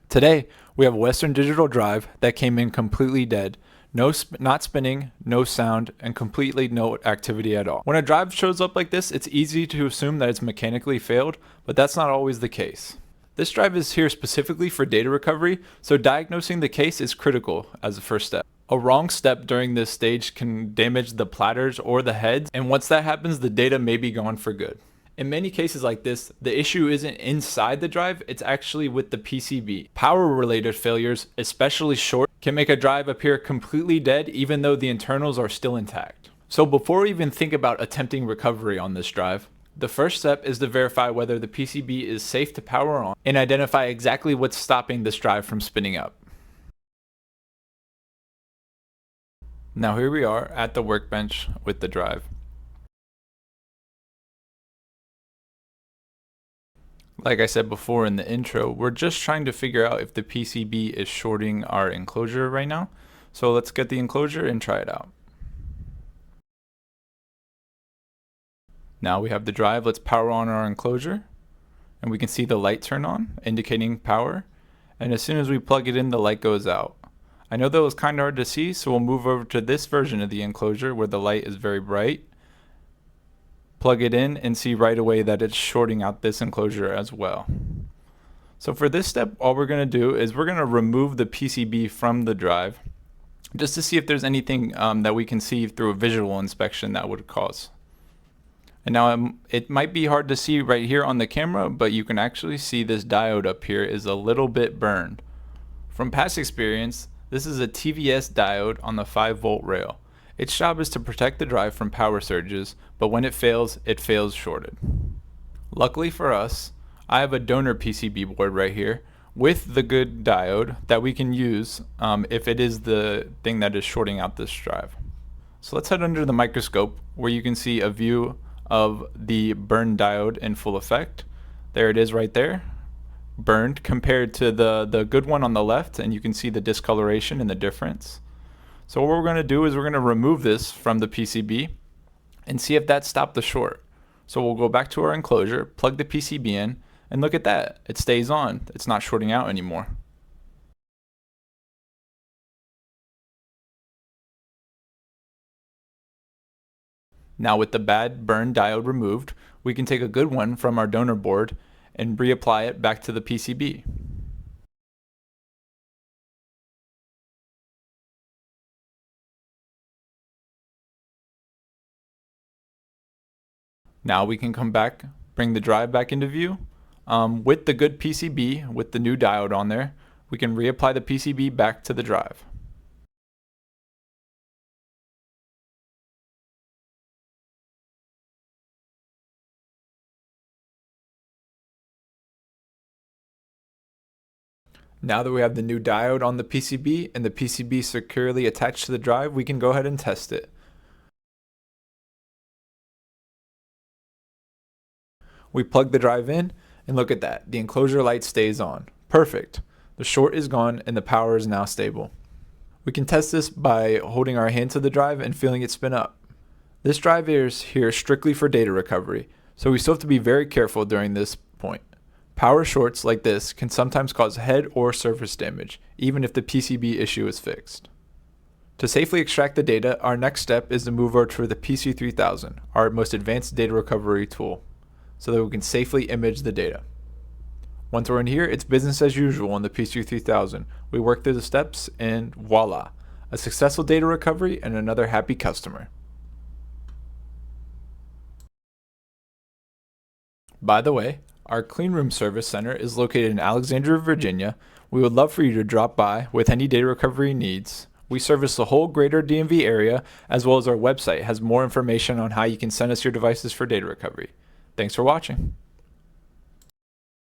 Today, we have a Western Digital drive that came in completely dead. Not spinning, no sound, and completely no activity at all. When a drive shows up like this, it's easy to assume that it's mechanically failed, but that's not always the case. This drive is here specifically for data recovery, so diagnosing the case is critical as a first step. A wrong step during this stage can damage the platters or the heads, and once that happens, the data may be gone for good. In many cases like this, the issue isn't inside the drive, it's actually with the PCB. Power-related failures, especially short, can make a drive appear completely dead even though the internals are still intact. So before we even think about attempting recovery on this drive, the first step is to verify whether the PCB is safe to power on and identify exactly what's stopping this drive from spinning up. Now here we are at the workbench with the drive. Like I said before in the intro, we're just trying to figure out if the PCB is shorting our enclosure right now. So let's get the enclosure and try it out. Now we have the drive, let's power on our enclosure. And we can see the light turn on, indicating power. And as soon as we plug it in, the light goes out. I know that was kind of hard to see, so we'll move over to this version of the enclosure where the light is very bright. Plug it in and see right away that it's shorting out this enclosure as well. So for this step, all we're going to do is we're going to remove the PCB from the drive just to see if there's anything that we can see through a visual inspection that would cause. And now it might be hard to see right here on the camera, but you can actually see this diode up here is a little bit burned. From past experience, this is a TVS diode on the 5-volt rail. Its job is to protect the drive from power surges, but when it fails shorted. Luckily for us, I have a donor PCB board right here with the good diode that we can use if it is the thing that is shorting out this drive. So let's head under the microscope where you can see a view of the burned diode in full effect. There it is right there, burned compared to the good one on the left, and you can see the discoloration and the difference. So what we're going to do is we're going to remove this from the PCB and see if that stopped the short. So we'll go back to our enclosure, plug the PCB in, and look at that. It stays on. It's not shorting out anymore. Now with the bad burned diode removed, we can take a good one from our donor board and reapply it back to the PCB. Now we can come back, bring the drive back into view. With the good PCB, with the new diode on there, we can reapply the PCB back to the drive. Now that we have the new diode on the PCB and the PCB securely attached to the drive, we can go ahead and test it. We plug the drive in and look at that. The enclosure light stays on. Perfect. The short is gone and the power is now stable. We can test this by holding our hand to the drive and feeling it spin up. This drive is here strictly for data recovery, so we still have to be very careful during this point. Power shorts like this can sometimes cause head or surface damage, even if the PCB issue is fixed. To safely extract the data, our next step is to move over to the PC3000, our most advanced data recovery tool, so that we can safely image the data. Once we're in here, it's business as usual on the PC3000. We work through the steps and voila, a successful data recovery and another happy customer. By the way, our cleanroom service center is located in Alexandria, Virginia. We would love for you to drop by with any data recovery needs. We service the whole greater DMV area, as well as our website has more information on how you can send us your devices for data recovery. Thanks for watching.